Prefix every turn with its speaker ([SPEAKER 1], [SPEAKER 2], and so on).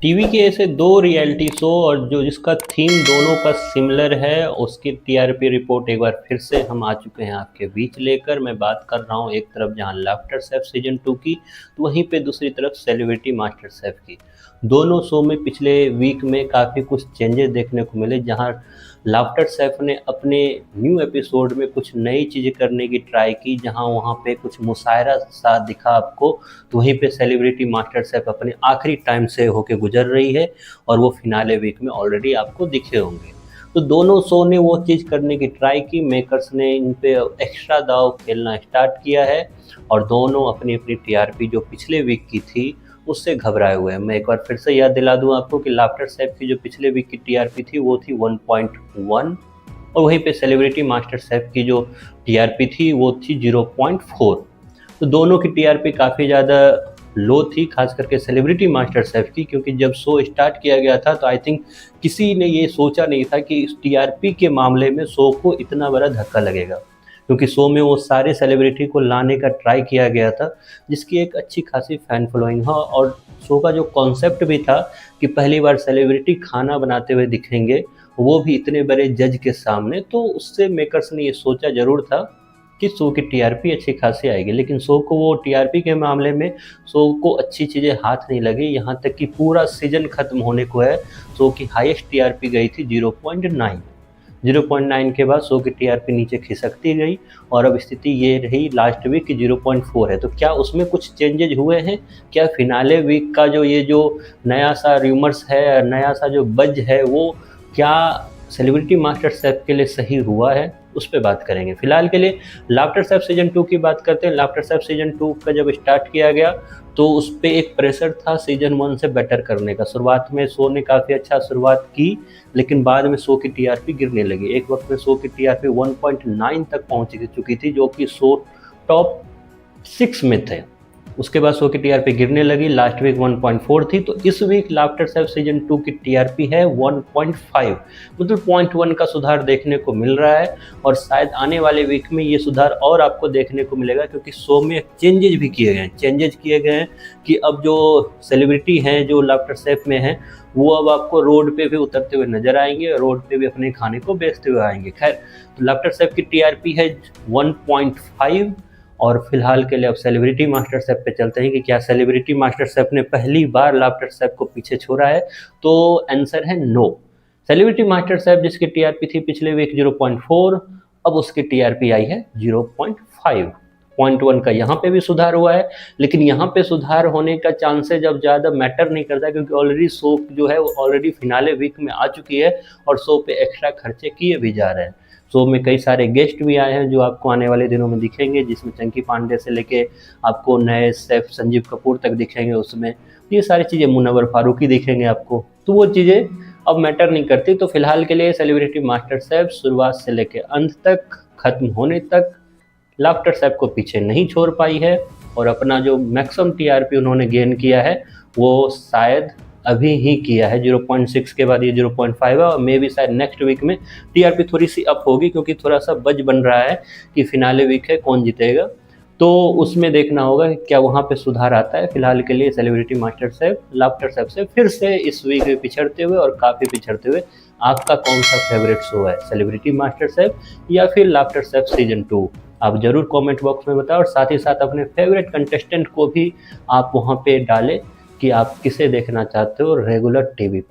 [SPEAKER 1] TV के ऐसे दो रियलिटी शो और जो जिसका थीम दोनों का सिमिलर है, उसकी टीआरपी रिपोर्ट एक बार फिर से हम आ चुके हैं आपके बीच लेकर। मैं बात कर रहा हूँ एक तरफ जहाँ लाफ्टर शेफ सीजन 2 की, तो वहीं पे दूसरी तरफ सेलिब्रिटी मास्टर शेफ की। दोनों शो में पिछले वीक में काफ़ी कुछ चेंजेस देखने को मिले, जहाँ लाफ्टर शेफ ने अपने न्यू एपिसोड में कुछ नई चीज़ें करने की ट्राई की, जहाँ वहाँ पे कुछ मुशायरा सा दिखा आपको। तो वहीं पे सेलिब्रिटी मास्टर शेफ अपने आखिरी टाइम से होके गुजर रही है और वो फिनाले वीक में ऑलरेडी आपको दिखे होंगे। तो दोनों शो ने वो चीज़ करने की ट्राई की, मेकर्स ने इन पे एक्स्ट्रा दाव खेलना स्टार्ट किया है और दोनों अपनी अपनी टीआरपी जो पिछले वीक की थी उससे घबराए हुए हैं। मैं एक बार फिर से याद दिला दूं आपको कि लाफ्टर शेफ की जो पिछले वीक की टीआरपी थी वो थी 1.1 और वहीं पे सेलिब्रिटी मास्टर शेफ की जो टीआरपी थी वो थी 0.4। तो दोनों की टीआरपी काफ़ी ज़्यादा लो थी, खास करके सेलिब्रिटी मास्टर शेफ की, क्योंकि जब शो स्टार्ट किया गया था तो आई थिंक किसी ने ये सोचा नहीं था कि इस टीआरपी के मामले में शो को इतना बड़ा धक्का लगेगा, क्योंकि शो में वो सारे सेलिब्रिटी को लाने का ट्राई किया गया था जिसकी एक अच्छी खासी फैन फॉलोइंग है। और शो का जो कॉन्सेप्ट भी था कि पहली बार सेलिब्रिटी खाना बनाते हुए दिखेंगे, वो भी इतने बड़े जज के सामने, तो उससे मेकर्स ने ये सोचा ज़रूर था कि शो की टीआरपी अच्छी खासी आएगी। लेकिन शो को वो टीआरपी के मामले में शो को अच्छी चीज़ें हाथ नहीं लगी, यहाँ तक कि पूरा सीजन ख़त्म होने को है शो की हाईएस्ट टीआरपी गई थी 0.9। 0.9 के बाद शो की टीआरपी नीचे खिसकती गई और अब स्थिति ये रही लास्ट वीक की 0.4 है। तो क्या उसमें कुछ चेंजेज हुए हैं? क्या फिनाले वीक का जो नया सा रूमर्स है, नया सा जो बज है, वो क्या सेलिब्रिटी मास्टर शेफ के लिए सही हुआ है? उस पे बात करेंगे। फिलहाल के लिए लाफ्टर शेफ सीजन 2 की बात करते हैं। लाफ्टर शेफ सीजन 2 का जब स्टार्ट किया गया तो उस पे एक प्रेशर था सीजन 1 से बेटर करने का। शुरुआत में शो ने काफ़ी अच्छा शुरुआत की, लेकिन बाद में शो की टीआरपी गिरने लगी। एक वक्त में शो की टीआरपी 1.9 तक पहुंच चुकी थी, जो कि शो टॉप 6 में थे। उसके बाद शो की टीआरपी गिरने लगी, लास्ट वीक 1.4 थी। तो इस वीक लाफ्टर शेफ सीजन 2 की टीआरपी है 1.5, मतलब 0.1 का सुधार देखने को मिल रहा है। और शायद आने वाले वीक में ये सुधार और आपको देखने को मिलेगा, क्योंकि शो में चेंजेज भी किए गए हैं कि अब जो सेलिब्रिटी हैं जो लाफ्टर शेफ में हैं, वो अब आपको रोड पे भी उतरते हुए नजर आएंगे, रोड पे भी अपने खाने को बेचते हुए आएंगे। खैर, तो लाफ्टर शेफ की टीआरपी है 1.5। और फिलहाल के लिए अब सेलिब्रिटी मास्टर शेफ पे चलते हैं कि क्या सेलिब्रिटी मास्टर शेफ ने पहली बार लाफ्टर शेफ को पीछे छोड़ा है? तो आंसर है नो। सेलिब्रिटी मास्टर शेफ जिसकी टीआरपी थी पिछले वीक 0.4, अब उसकी टीआरपी आई है 0.5। 0.1 का यहाँ पे भी सुधार हुआ है, लेकिन यहाँ पे सुधार होने का चांसेज अब ज़्यादा मैटर नहीं करता, क्योंकि ऑलरेडी शो जो है वो ऑलरेडी फिनाले वीक में आ चुकी है और शो पे एक्स्ट्रा खर्चे किए भी जा रहे हैं। शो में कई सारे गेस्ट भी आए हैं जो आपको आने वाले दिनों में दिखेंगे, जिसमें चंकी पांडे से लेके आपको नए शेफ संजीव कपूर तक दिखेंगे। उसमें ये सारी चीज़ें, मुनव्वर फारूकी दिखेंगे आपको, तो वो चीज़ें अब मैटर नहीं करती। तो फिलहाल के लिए सेलिब्रिटी मास्टर शेफ शुरुआत से लेके अंत तक, खत्म होने तक, लाफ्टर शेफ को पीछे नहीं छोड़ पाई है और अपना जो मैक्सिमम टीआरपी उन्होंने गेन किया है वो शायद अभी ही किया है। 0.6 के बाद ये 0.5 है और मे भी शायद नेक्स्ट वीक में टीआरपी थोड़ी सी अप होगी, क्योंकि थोड़ा सा बज बन रहा है कि फिनाले वीक है, कौन जीतेगा, तो उसमें देखना होगा क्या वहाँ पे सुधार आता है। फिलहाल के लिए celebrity master chef laughter chef से फिर से इस वीक में पिछड़ते हुए, और काफ़ी पिछड़ते हुए, आपका कौन सा फेवरेट शो है, सेलिब्रिटी मास्टर शेफ या फिर लाफ्टर शेफ सीजन 2? आप ज़रूर कमेंट बॉक्स में बताओ और साथ ही साथ अपने फेवरेट कंटेस्टेंट को भी आप वहाँ पे डालें कि आप किसे देखना चाहते हो रेगुलर टीवी पे।